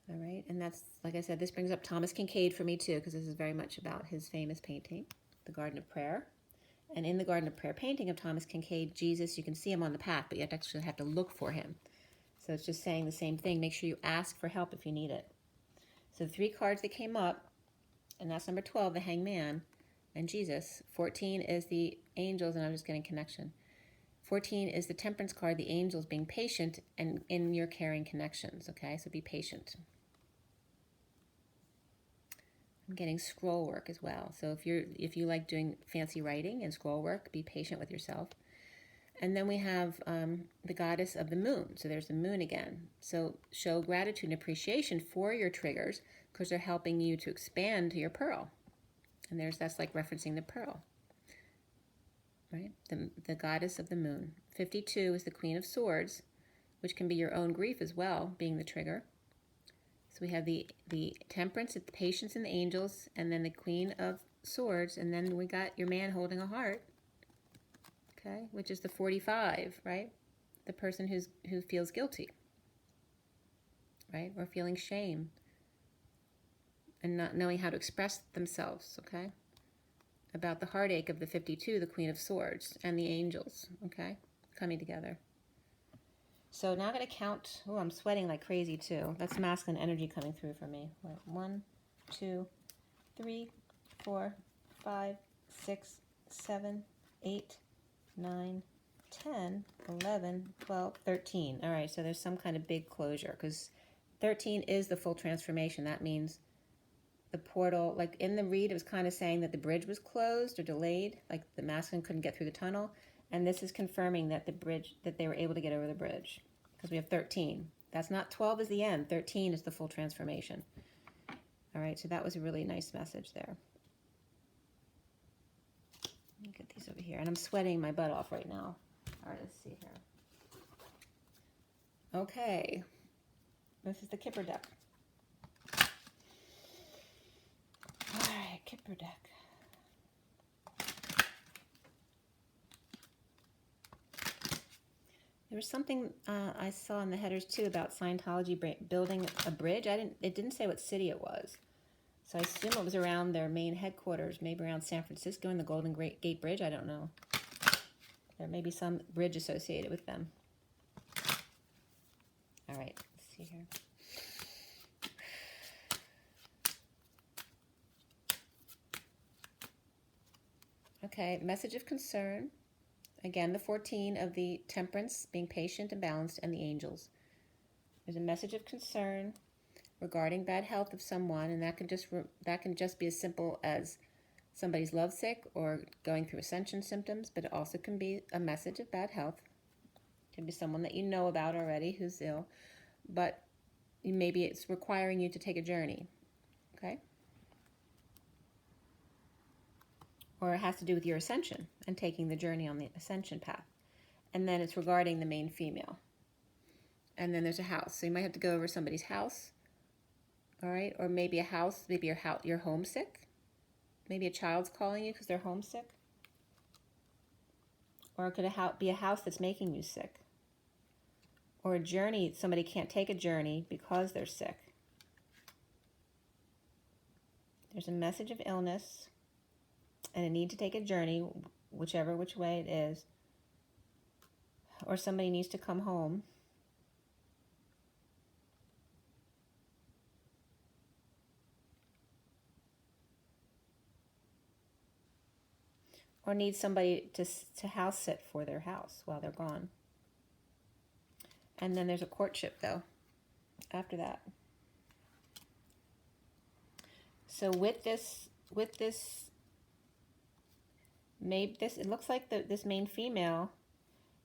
All right, and that's, like I said, this brings up Thomas Kinkade for me too, because this is very much about his famous painting, The Garden of Prayer. And in the Garden of Prayer painting of Thomas Kinkade, Jesus, you can see him on the path, but you actually have to look for him. So it's just saying the same thing. Make sure you ask for help if you need it. So the 3 cards that came up, and that's number 12, the Hangman, and Jesus. 14 is the angels, and I'm just getting connection. 14 is the Temperance card, the angels being patient and in your caring connections, okay? So be patient. I'm getting scroll work as well. So if you like doing fancy writing and scroll work, be patient with yourself. And then we have the goddess of the moon. So there's the moon again. So show gratitude and appreciation for your triggers because they're helping you to expand to your pearl. And that's like referencing the pearl, right? The goddess of the moon. 52 is the Queen of Swords, which can be your own grief as well, being the trigger. So we have the Temperance, the Patience, and the Angels, and then the Queen of Swords, and then we got your man holding a heart, okay, which is the 45, right? The person who feels guilty, right, or feeling shame, and not knowing how to express themselves, okay? About the heartache of the 52, the Queen of Swords, and the Angels, okay, coming together. So now I'm going to count. Oh, I'm sweating like crazy too. That's masculine energy coming through for me. 1, 2, 3, 4, 5, 6, 7, 8, 9, 10, 11, 12, 13. All right, so there's some kind of big closure because 13 is the full transformation. That means the portal, like in the read, it was kind of saying that the bridge was closed or delayed, like the masculine couldn't get through the tunnel. And this is confirming that the bridge, that they were able to get over the bridge because we have 13. That's not 12 is the end. 13 is the full transformation. All right, so that was a really nice message there. Let me get these over here. And I'm sweating my butt off right now. All right, let's see here. Okay, this is the Kipper deck. All right, Kipper deck. There was something I saw in the headers too about Scientology building a bridge. It didn't say what city it was, so I assume it was around their main headquarters, maybe around San Francisco and the Golden Gate Bridge. I don't know. There may be some bridge associated with them. All right, let's see here. Okay, message of concern. Again, the 14 of the Temperance, being patient and balanced, and the Angels. There's a message of concern regarding bad health of someone, and that can just be as simple as somebody's lovesick or going through ascension symptoms, but it also can be a message of bad health. It can be someone that you know about already who's ill, but maybe it's requiring you to take a journey, okay? Or it has to do with your ascension and taking the journey on the ascension path. And then it's regarding the main female. And then there's a house. So you might have to go over somebody's house, all right? Or maybe a house, maybe you're homesick. Maybe a child's calling you because they're homesick. Or it could be a house that's making you sick. Or a journey, somebody can't take a journey because they're sick. There's a message of illness and a need to take a journey, which way it is. Or somebody needs to come home. Or needs somebody to house sit for their house while they're gone. And then there's a courtship, though, after that. So with this, maybe it looks like this main female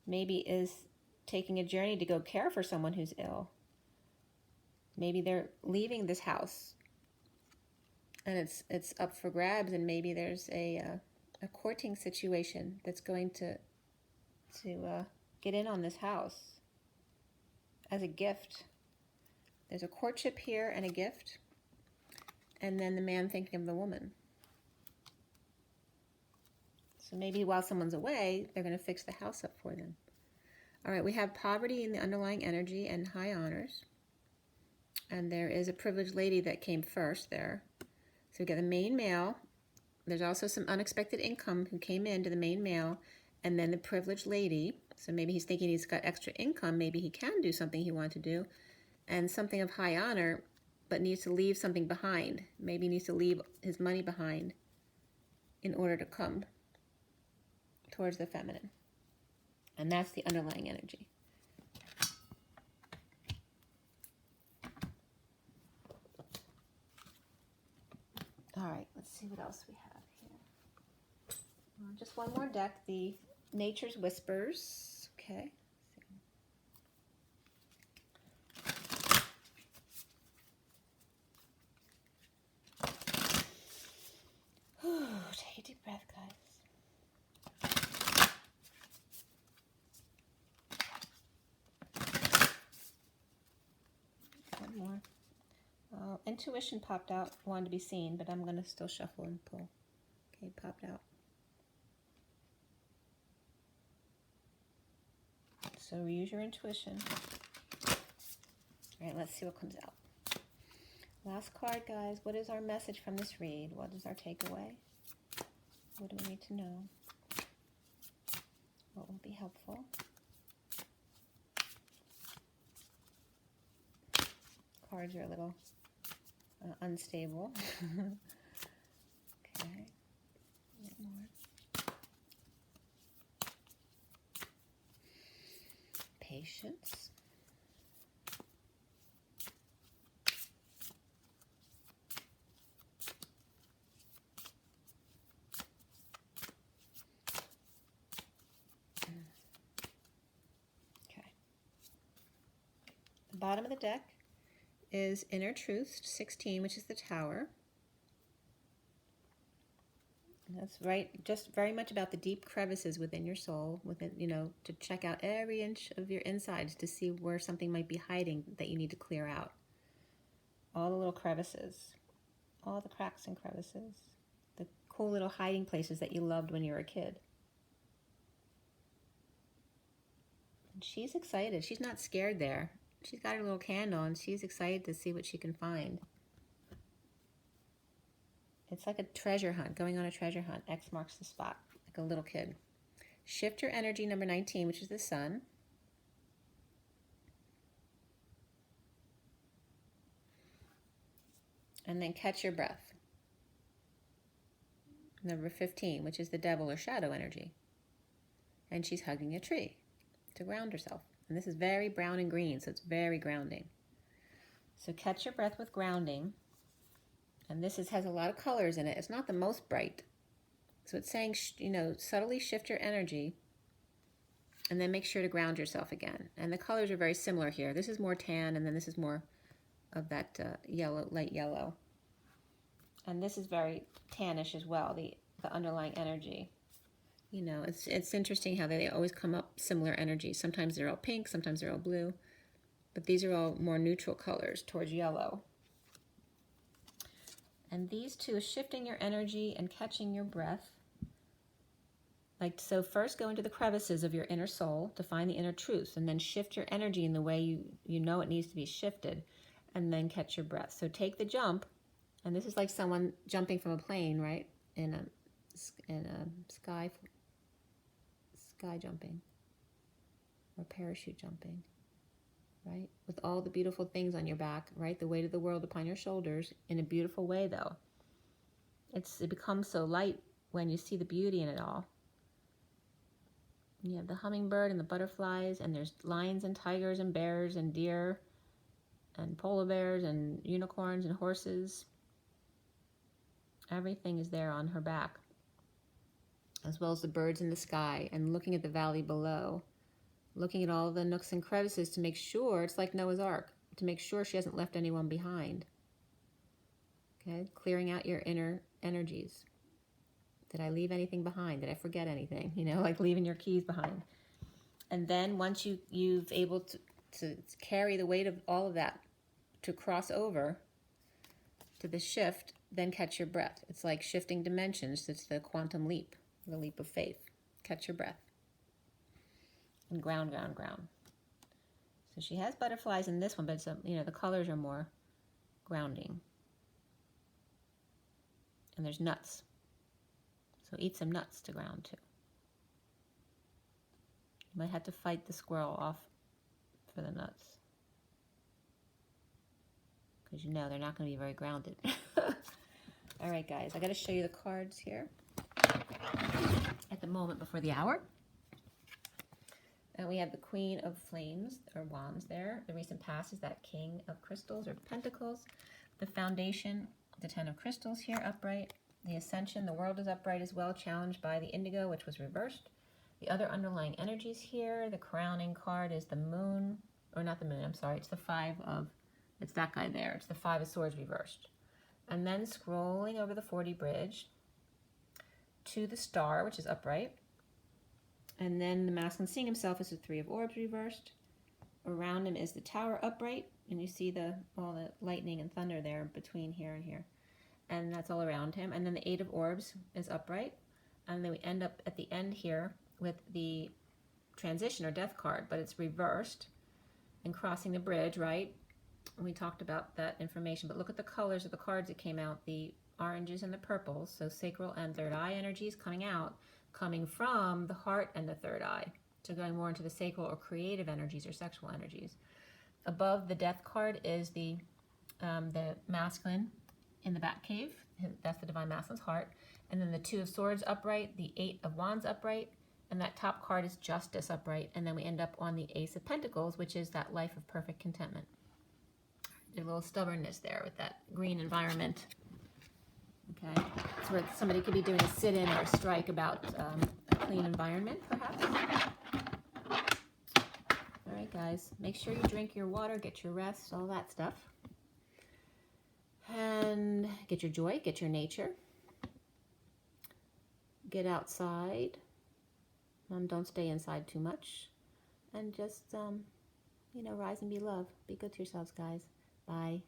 maybe is taking a journey to go care for someone who's ill. Maybe they're leaving this house, and it's up for grabs, and maybe there's a courting situation that's going to get in on this house as a gift. There's a courtship here and a gift, and then the man thinking of the woman. So maybe while someone's away, they're going to fix the house up for them. All right, we have poverty in the underlying energy and high honors. And there is a privileged lady that came first there. So we got the main male. There's also some unexpected income who came into the main male, and then the privileged lady. So maybe he's thinking he's got extra income. Maybe he can do something he wanted to do. And something of high honor, but needs to leave something behind. Maybe he needs to leave his money behind in order to come towards the feminine. And that's the underlying energy. All right, let's see what else we have here. Just one more deck, the Nature's Whispers. Okay. Take a deep breath, guys. One more. Well, intuition popped out, wanted to be seen, but I'm going to still shuffle and pull. Okay, popped out. So use your intuition. All right, let's see what comes out. Last card, guys. What is our message from this read? What is our takeaway? What do we need to know? What will be helpful? Cards are a little unstable. Okay. A bit more. Patience. Okay. The bottom of the deck is Inner Truth 16, which is the Tower. And that's right, just very much about the deep crevices within your soul, within, you know, to check out every inch of your insides to see where something might be hiding that you need to clear out. All the little crevices, all the cracks and crevices, the cool little hiding places that you loved when you were a kid. And she's excited. She's not scared there. She's got her little candle and she's excited to see what she can find. It's like a treasure hunt, going on a treasure hunt. X marks the spot, like a little kid. Shift your energy, number 19, which is the Sun. And then catch your breath. Number 15, which is the Devil or shadow energy. And she's hugging a tree to ground herself. And this is very brown and green, so it's very grounding. So catch your breath with grounding. And this has a lot of colors in it. It's not the most bright. So it's saying, you know, subtly shift your energy and then make sure to ground yourself again. And the colors are very similar here. This is more tan, and then this is more of that yellow, light yellow. And this is very tannish as well, the underlying energy. You know, it's interesting how they always come up similar energies. Sometimes they're all pink, sometimes they're all blue. But these are all more neutral colors towards yellow. And these two, shifting your energy and catching your breath. Like, so first go into the crevices of your inner soul to find the inner truth, and then shift your energy in the way you know it needs to be shifted, and then catch your breath. So take the jump, and this is like someone jumping from a plane, right? In a sky jumping, or parachute jumping. Right? With all the beautiful things on your back, right? The weight of the world upon your shoulders, in a beautiful way, though. It becomes so light when you see the beauty in it all. You have the hummingbird and the butterflies, and there's lions and tigers and bears and deer and polar bears and unicorns and horses. Everything is there on her back, as well as the birds in the sky, and looking at the valley below. Looking at all the nooks and crevices to make sure, it's like Noah's Ark, to make sure she hasn't left anyone behind. Okay, clearing out your inner energies. Did I leave anything behind? Did I forget anything? You know, like leaving your keys behind. And then once you've able to carry the weight of all of that to cross over to the shift, then catch your breath. It's like shifting dimensions. It's the quantum leap, the leap of faith. Catch your breath. And ground, ground, ground. So she has butterflies in this one, but it's you know, the colors are more grounding. And there's nuts. So eat some nuts to ground too. You might have to fight the squirrel off for the nuts, because you know they're not going to be very grounded. All right, guys, I got to show you the cards here at the moment before the hour. And we have the Queen of Flames, or Wands there. The recent past is that King of Crystals, or Pentacles. The Foundation, the Ten of Crystals here, upright. The Ascension, the world is upright as well, challenged by the Indigo, which was reversed. The other underlying energies here, the crowning card is the Moon, or not the Moon, I'm sorry, it's the it's that guy there. It's the Five of Swords reversed. And then scrolling over the 40 bridge to the Star, which is upright. And then the masculine seeing himself is the Three of Orbs reversed. around him is the Tower upright, and you see all the lightning and thunder there between here and here, and that's all around him. And then the Eight of Orbs is upright, and then we end up at the end here with the Transition or Death card, but it's reversed and crossing the bridge, right? We talked about that information, but look at the colors of the cards that came out, the oranges and the purples, so sacral and third eye energies coming out, coming from the heart and the third eye. So going more into the sacral or creative energies or sexual energies. Above the Death card is the masculine in the back cave. That's the Divine Masculine's heart. And then the Two of Swords upright, the Eight of Wands upright, and that top card is Justice upright. And then we end up on the Ace of Pentacles, which is that life of perfect contentment. There's a little stubbornness there with that green environment. Okay, so where somebody could be doing a sit-in or a strike about a clean environment, perhaps. All right, guys, make sure you drink your water, get your rest, all that stuff. And get your joy, get your nature. Get outside. Don't stay inside too much. And just, you know, rise and be love. Be good to yourselves, guys. Bye.